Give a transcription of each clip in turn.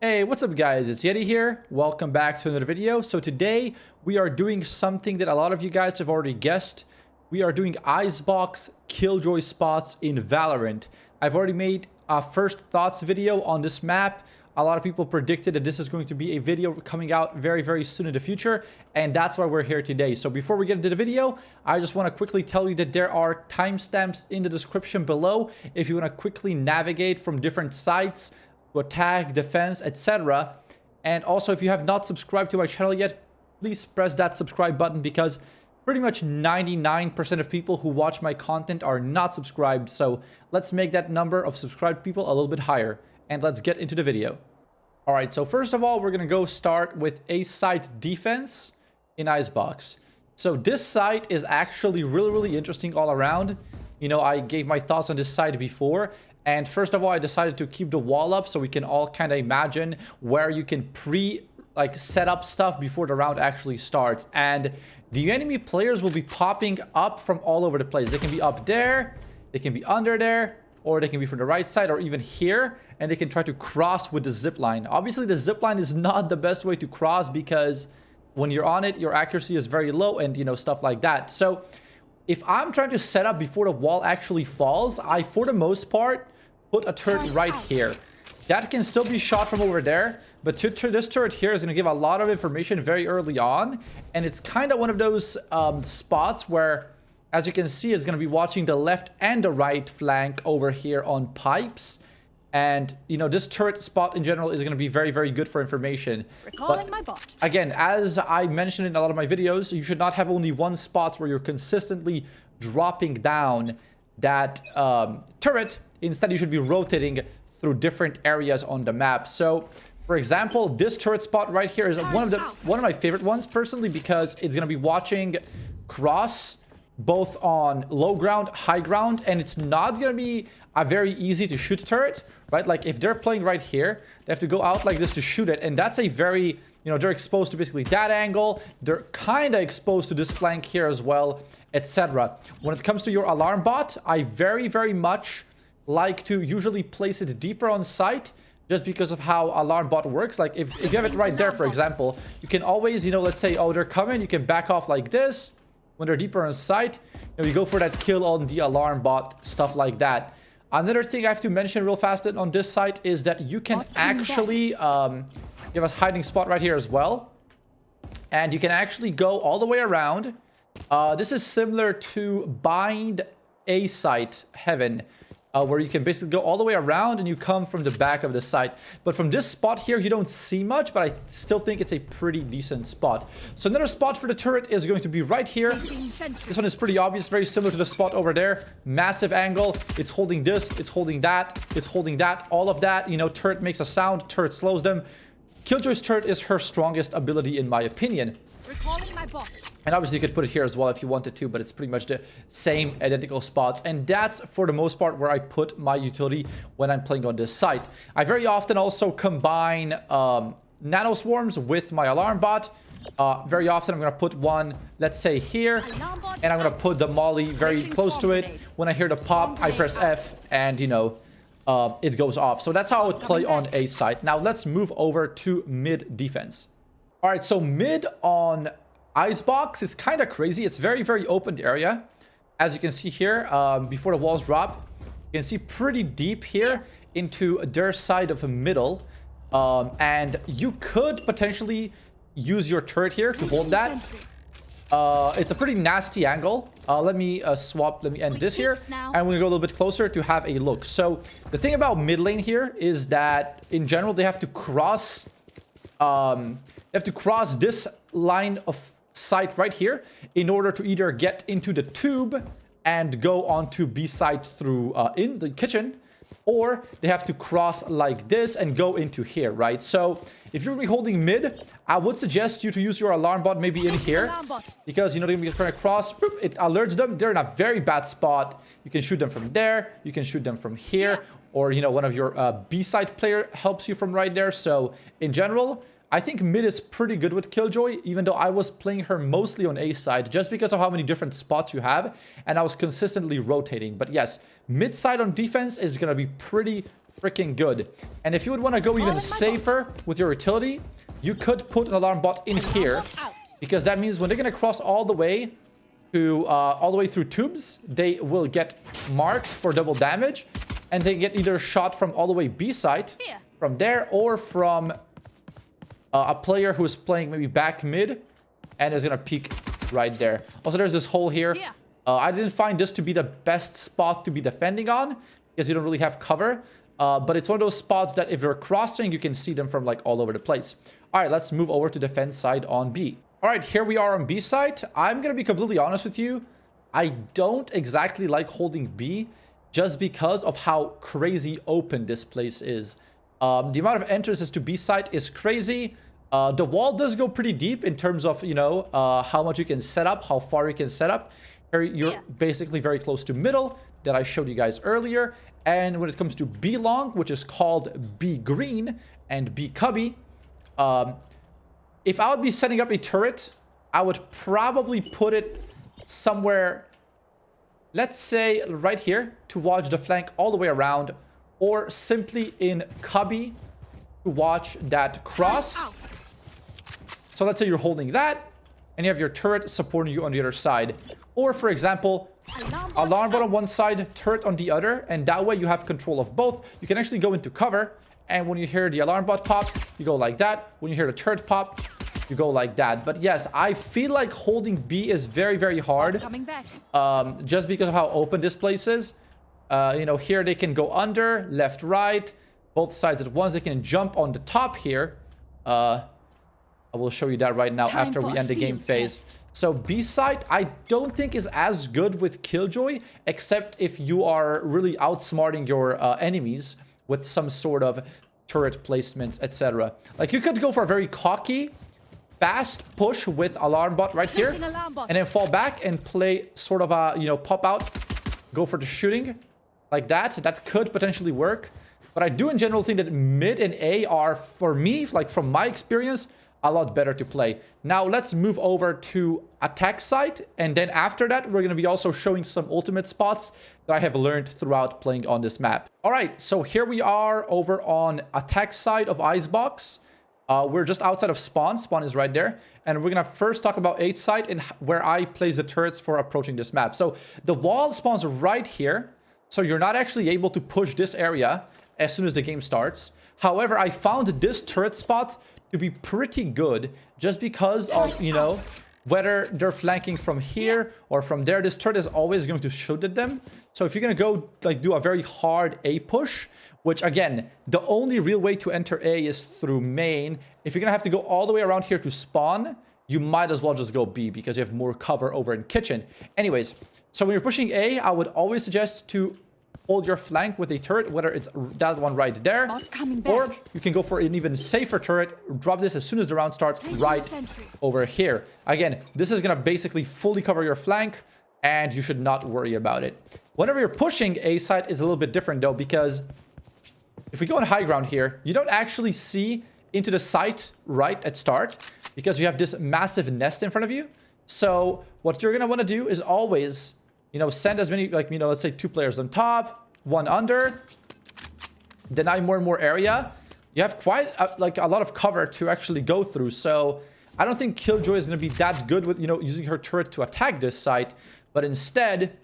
Hey, what's up guys? It's Yeti here. Welcome back to another video. So today we are doing something that a lot of you guys have already guessed. We are doing Icebox Killjoy spots in Valorant. I've already made a first thoughts video on this map. A lot of people predicted that this is going to be a video coming out very soon in the future, and that's why we're here today. So before we get into the video, I just want to quickly tell you that there are timestamps in the description below if you want to quickly navigate from different sites, attack, defense, etc. And also, if you have not subscribed to my channel yet, please press that subscribe button because pretty much 99% of people who watch my content are not subscribed. So let's make that number of subscribed people a little bit higher. And let's get into the video. All right, so first of all, we're going to go start with a site defense in Icebox. So this site is actually really interesting all around. You know, I gave my thoughts on this site before. And first of all, I decided to keep the wall up so we can all kind of imagine where you can set up stuff before the round actually starts. And the enemy players will be popping up from all over the place. They can be up there, they can be under there, or they can be from the right side or even here, and they can try to cross with the zip line. Obviously, the zip line is not the best way to cross because when you're on it, your accuracy is very low and, you know, stuff like that. So if I'm trying to set up before the wall actually falls, I, for the most part, put a turret right here. That can still be shot from over there, but this turret here is going to give a lot of information very early on, and it's kind of one of those spots where, as you can see, it's going to be watching the left and the right flank over here on pipes. And, you know, this turret spot in general is going to be very good for information. Recalling my bot. Again, as I mentioned in a lot of my videos, you should not have only one spot where you're consistently dropping down that turret. Instead, you should be rotating through different areas on the map. So, for example, this turret spot right here is one of my favorite ones personally because it's going to be watching cross both on low ground, high ground, and it's not going to be a very easy to shoot turret, right? Like if they're playing right here, they have to go out like this to shoot it, and that's a very, you know, they're exposed to basically that angle. They're kind of exposed to this flank here as well, etc. When it comes to your alarm bot, I very much like to usually place it deeper on site just because of how alarm bot works. Like if you have it right there, for example, you can always, you know, let's say, oh, they're coming, you can back off like this. When they're deeper on site, you know, you go for that kill on the alarm bot, stuff like that. Another thing I have to mention real fast on this site is that you can actually, you have a hiding spot right here as well. And you can actually go all the way around. This is similar to Bind A site Heaven, where you can basically go all the way around and you come from the back of the site. But from this spot here, you don't see much, but I still think it's a pretty decent spot. So another spot for the turret is going to be right here. This one is pretty obvious, very similar to the spot over there. Massive angle. It's holding this, it's holding that, it's holding that, all of that. You know, turret makes a sound, turret slows them. Killjoy's turret is her strongest ability in my opinion. Recalling my bot. And obviously you could put it here as well if you wanted to, but it's pretty much the same identical spots. And that's for the most part where I put my utility when I'm playing on this site. I very often also combine nano swarms with my alarm bot. Very often I'm going to put one, let's say here, and I'm going to put the molly very close to it. When I hear the pop, I press F and, you know, it goes off. So that's how I would play on a site. Now let's move over to mid defense. All right, so mid on Icebox is kind of crazy. It's very open area. As you can see here, before the walls drop, you can see pretty deep here into their side of the middle. And you could potentially use your turret here to hold that. It's a pretty nasty angle. Let me end this here. And we're gonna go a little bit closer to have a look. So the thing about mid lane here is that in general, they have to cross... They have to cross this line of sight right here in order to either get into the tube and go onto B side through in the kitchen, or they have to cross like this and go into here, right? So if you're going to be holding mid, I would suggest you to use your alarm bot maybe in here because, you know, they're going to be trying to cross. It alerts them. They're in a very bad spot. You can shoot them from there. You can shoot them from here, or, you know, one of your B side player helps you from right there. So in general, I think mid is pretty good with Killjoy, even though I was playing her mostly on A side just because of how many different spots you have, and I was consistently rotating. But yes, mid side on defense is going to be pretty freaking good. And if you would want to go even safer with your utility, you could put an alarm bot in here, because that means when they're going to cross all the way through tubes, they will get marked for double damage, and they get either shot from all the way B site from there, or from a player who's playing maybe back mid and is gonna peek right there. Also, there's this hole here. I didn't find this to be the best spot to be defending on, because you don't really have cover, but it's one of those spots that if they're crossing, you can see them from like all over the place. All right, let's move over to defense side on B. All right, here we are on B side. I'm gonna be completely honest with you. I don't exactly like holding B, just because of how crazy open this place is. The amount of entrances to B site is crazy. The wall does go pretty deep in terms of, you know, how much you can set up, how far you can set up. You're basically very close to middle that I showed you guys earlier. And when it comes to B long, which is called B green and B cubby, if I would be setting up a turret, I would probably put it somewhere, let's say right here, to watch the flank all the way around, or simply in cubby to watch that cross. So let's say you're holding that, and you have your turret supporting you on the other side. Or, for example, alarm bot on one side, turret on the other, and that way you have control of both. You can actually go into cover, and when you hear the alarm bot pop, you go like that. When you hear the turret pop, you go like that. But yes, I feel like holding B is very, very hard. Just because of how open this place is. You know, here they can go under, left, right, both sides at once. They can jump on the top here. I will show you that right now after we end the game phase. So B side, I don't think is as good with Killjoy, except if you are really outsmarting your enemies with some sort of turret placements, etc. Like, you could go for a very cocky, fast push with alarm bot right here, and then fall back and play sort of a, you know, pop out, go for the shooting like that. That could potentially work. But I do in general think that mid and A are, for me, like from my experience, a lot better to play. Now let's move over to attack side, and then after that we're going to be also showing some ultimate spots that I have learned throughout playing on this map. All right, so here we are over on attack side of Icebox. We're just outside of spawn. Spawn is right there, and we're gonna first talk about 8 side and where I place the turrets for approaching this map. So the wall spawns right here, so you're not actually able to push this area as soon as the game starts. However, I found this turret spot to be pretty good, just because of, you know, whether they're flanking from here or from there. This turret is always going to shoot at them. So if you're gonna go like do a very hard A push, which again, the only real way to enter A is through main. If you're gonna have to go all the way around here to spawn, you might as well just go B, because you have more cover over in kitchen. Anyways, so when you're pushing A, I would always suggest to hold your flank with a turret, whether it's that one right there, or you can go for an even safer turret, drop this as soon as the round starts right over here. Again, this is gonna basically fully cover your flank, and you should not worry about it. Whenever you're pushing A side is a little bit different though, because if we go on high ground here, you don't actually see into the site right at start, because you have this massive nest in front of you. So what you're gonna want to do is always, you know, send as many, like, you know, let's say 2 players on top, 1 under, deny more and more area. You have quite like a lot of cover to actually go through. So I don't think Killjoy is going to be that good with, you know, using her turret to attack this site, but instead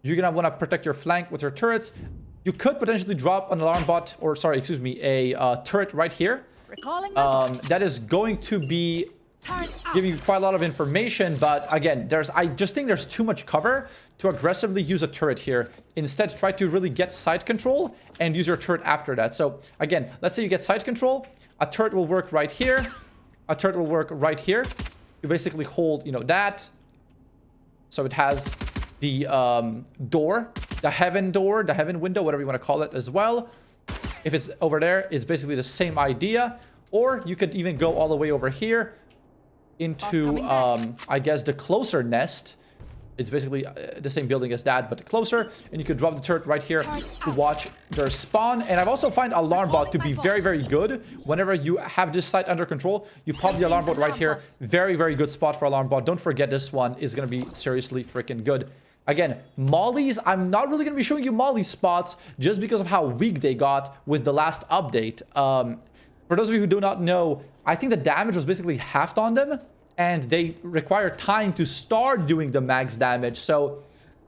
you're going to want to protect your flank with your turrets. You could potentially drop an alarm bot, or sorry, excuse me, a turret right here. That is going to be giving you quite a lot of information, but again, I just think there's too much cover to aggressively use a turret here. Instead, try to really get side control and use your turret after that. So again, let's say you get side control, a turret will work right here, a turret will work right here. You basically hold, you know, that, so it has the door, the heaven door, the heaven window, whatever you want to call it as well. If it's over there, it's basically the same idea. Or you could even go all the way over here into, I guess, the closer nest. It's basically the same building as that, but closer. And you could drop the turret right here to watch their spawn. And I've also found alarm bot to be very, very good. Whenever you have this site under control, you pop the alarm bot right here. Very, very good spot for alarm bot. Don't forget, this one is going to be seriously freaking good. Again, mollies, I'm not really going to be showing you molly spots just because of how weak they got with the last update. For those of you who do not know, I think the damage was basically halved on them, and they require time to start doing the max damage. So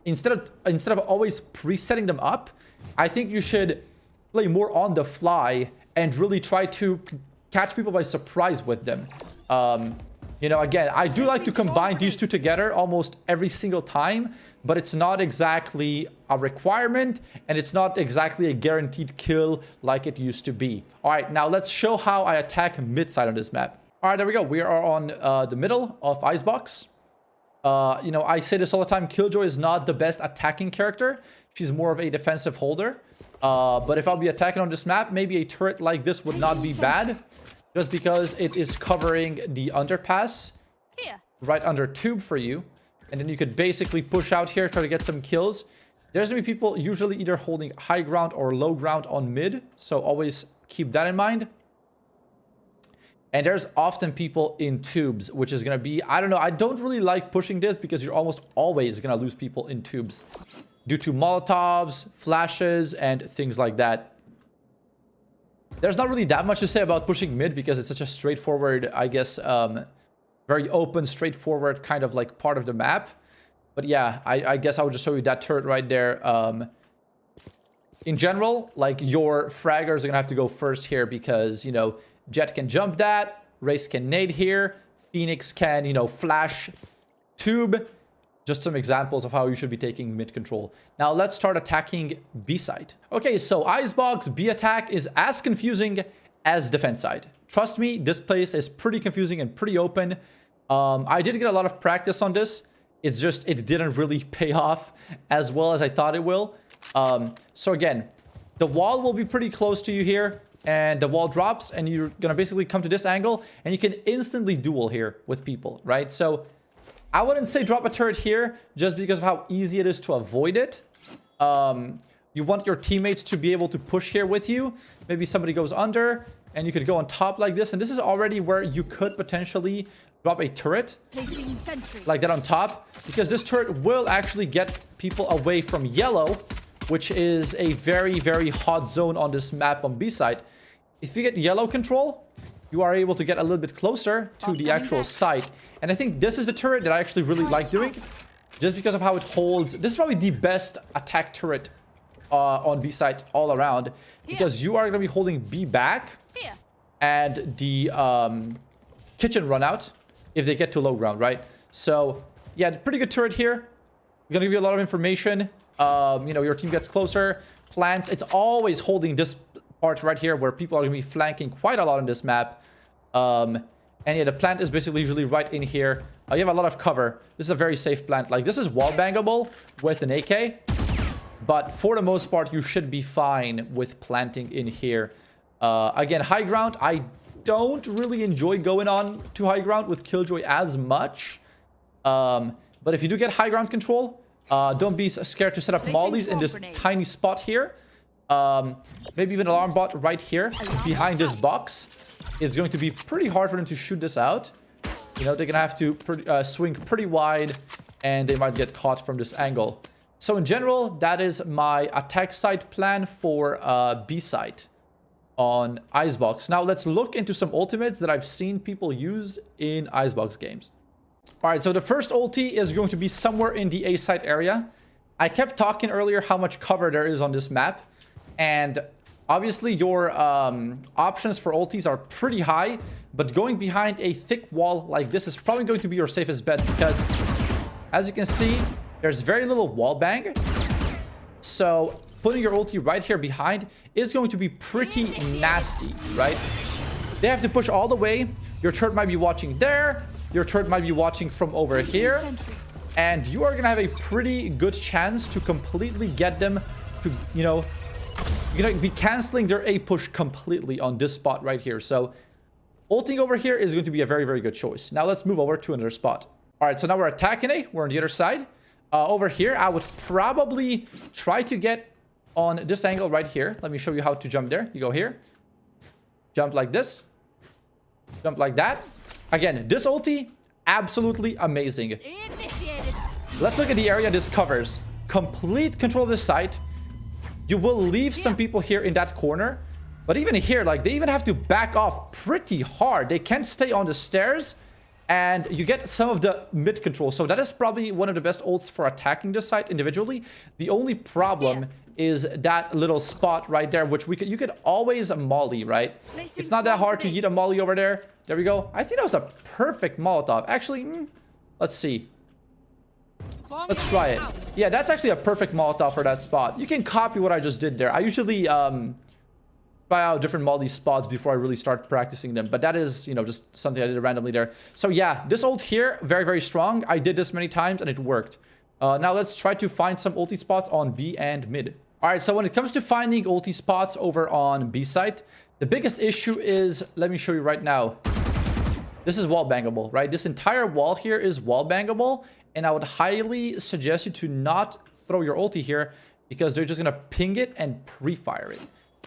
instead of always presetting them up, I think you should play more on the fly and really try to catch people by surprise with them. You know, again, I do like to combine these two together almost every single time, but it's not exactly a requirement, and it's not exactly a guaranteed kill like it used to be. All right, now let's show how I attack mid-side on this map. All right, there we go. We are on the middle of Icebox. You know, I say this all the time. Killjoy is not the best attacking character. She's more of a defensive holder. But if I'll be attacking on this map, maybe a turret like this would not be bad. Just because it is covering the underpass right under tube for you. And then you could basically push out here, try to get some kills. There's going to be people usually either holding high ground or low ground on mid. So always keep that in mind. And there's often people in tubes, which is going to be, I don't know, I don't really like pushing this because you're almost always going to lose people in tubes due to Molotovs, flashes, and things like that. There's not really that much to say about pushing mid because it's such a straightforward, I guess, very open, straightforward kind of like part of the map. But yeah, I guess I would just show you that turret right there. In general, like your fraggers are going to have to go first here because, you know, Jet can jump that, Race can nade here, Phoenix can, you know, flash tube. Just some examples of how you should be taking mid control. Now let's start attacking B side. Okay, so Icebox B attack is as confusing as defense side. Trust me, this place is pretty confusing and pretty open. I did get a lot of practice on this. It's just, it didn't really pay off as well as I thought it will. So again, the wall will be pretty close to you here. And the wall drops and you're going to basically come to this angle. And you can instantly duel here with people, right? So I wouldn't say drop a turret here just because of how easy it is to avoid it. You want your teammates to be able to push here with you. Maybe somebody goes under and you could go on top like this. And this is already where you could potentially drop a turret like that on top. Because this turret will actually get people away from yellow, which is a very, very hot zone on this map on B side. If you get yellow control, you are able to get a little bit closer to the actual site. And I think this is the turret that I actually really like doing. Just because of how it holds. This is probably the best attack turret on B side all around. Because you are going to be holding B back. And the kitchen run out if they get to low ground, right? So, yeah, pretty good turret here. Going to give you a lot of information. You know, your team gets closer. Plants. It's always holding this part right here where people are going to be flanking quite a lot on this map. And yeah, the plant is basically usually right in here. You have a lot of cover. This is a very safe plant. Like, this is wall bangable with an AK. But for the most part, you should be fine with planting in here. Again, high ground. I don't really enjoy going on to high ground with Killjoy as much. But if you do get high ground control, don't be scared to set up mollies in this tiny spot here. Maybe even alarm bot right here behind this box. It's going to be pretty hard for them to shoot this out. You know, they're going to have to swing pretty wide and they might get caught from this angle. So in general, that is my attack side plan for B side on Icebox. Now let's look into some ultimates that I've seen people use in Icebox games. All right, so the first ulti is going to be somewhere in the A side area. I kept talking earlier how much cover there is on this map. And obviously your options for ultis are pretty high. But going behind a thick wall like this is probably going to be your safest bet. Because as you can see, there's very little wall bang. So putting your ulti right here behind is going to be pretty nasty, right? They have to push all the way. Your turret might be watching there. Your turret might be watching from over here. And you are going to have a pretty good chance to completely get them to, you know, you're going to be canceling their A push completely on this spot right here. So ulting over here is going to be a very, very good choice. Now let's move over to another spot. All right, so now we're attacking A. We're on the other side. Over here, I would probably try to get on this angle right here. Let me show you how to jump there. You go here. Jump like this. Jump like that. Again, this ulti, absolutely amazing. Initiated. Let's look at the area this covers. Complete control of this site. You will leave some people here in that corner. But even here, like, they even have to back off pretty hard. They can't stay on the stairs. And you get some of the mid control. So that is probably one of the best ults for attacking this site individually. The only problem is that little spot right there, which you could always molly, right? It's not that hard to yeet a molly over there. There we go. I think that was a perfect Molotov. Actually, let's see. Let's try it. Yeah, that's actually a perfect Molotov for that spot. You can copy what I just did there. I usually try out different molly spots before I really start practicing them. But that is, you know, just something I did randomly there. So yeah, this ult here, very, very strong. I did this many times and it worked. Now let's try to find some ulti spots on B and mid. All right, so when it comes to finding ulti spots over on B site, the biggest issue is, let me show you right now. This is wall bangable, right? This entire wall here is wall bangable. And I would highly suggest you to not throw your ulti here because they're just going to ping it and pre-fire it.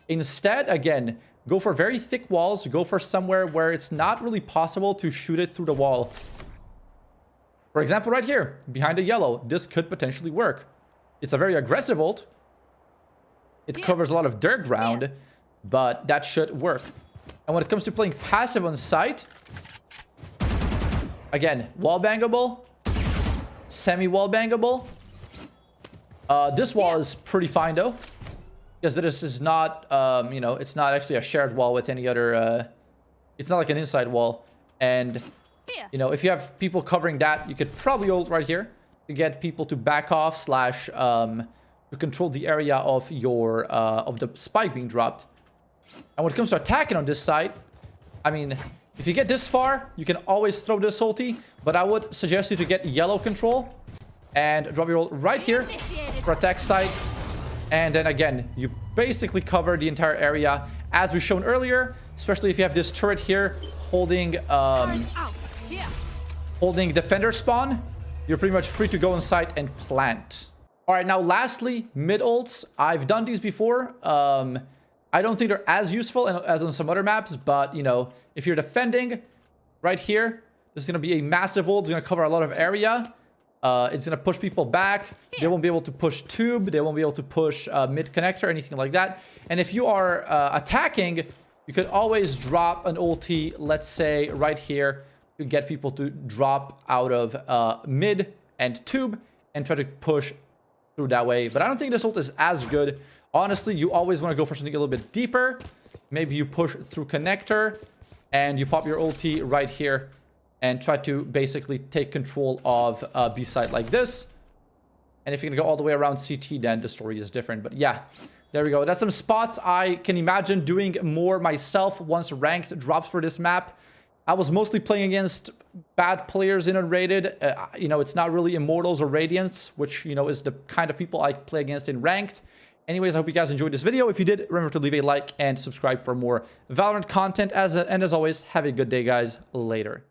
Instead, again, go for very thick walls. Go for somewhere where it's not really possible to shoot it through the wall. For example, right here, behind the yellow, this could potentially work. It's a very aggressive ult. It covers a lot of dirt ground, but that should work. And when it comes to playing passive on site, again, wall bangable, semi-wall bangable. This wall is pretty fine though, because this is not, you know, it's not actually a shared wall with any other, it's not like an inside wall. And, you know, if you have people covering that, you could probably ult right here to get people to back off slash, to control the area of your, of the spike being dropped. And when it comes to attacking on this side, I mean, if you get this far, you can always throw this ulti, but I would suggest you to get yellow control and drop your ult right here for attack site. And then again, you basically cover the entire area as we shown earlier, especially if you have this turret here holding holding defender spawn. You're pretty much free to go inside and plant. All right, now lastly, mid ults. I've done these before. I don't think they're as useful as on some other maps, but, you know, if you're defending right here, this is going to be a massive ult. It's going to cover a lot of area. It's going to push people back. They won't be able to push tube. They won't be able to push mid connector, anything like that. And if you are attacking, you could always drop an ulti, let's say right here, to get people to drop out of mid and tube and try to push through that way. But I don't think this ult is as good. Honestly, you always want to go for something a little bit deeper. Maybe you push through connector and you pop your ulti right here and try to basically take control of B side like this. And if you're going to go all the way around CT, then the story is different. But yeah, there we go. That's some spots I can imagine doing more myself once ranked drops for this map. I was mostly playing against bad players in unrated. You know, it's not really Immortals or Radiants, which, you know, is the kind of people I play against in ranked. Anyways, I hope you guys enjoyed this video. If you did, remember to leave a like and subscribe for more Valorant content. And as always, have a good day, guys. Later.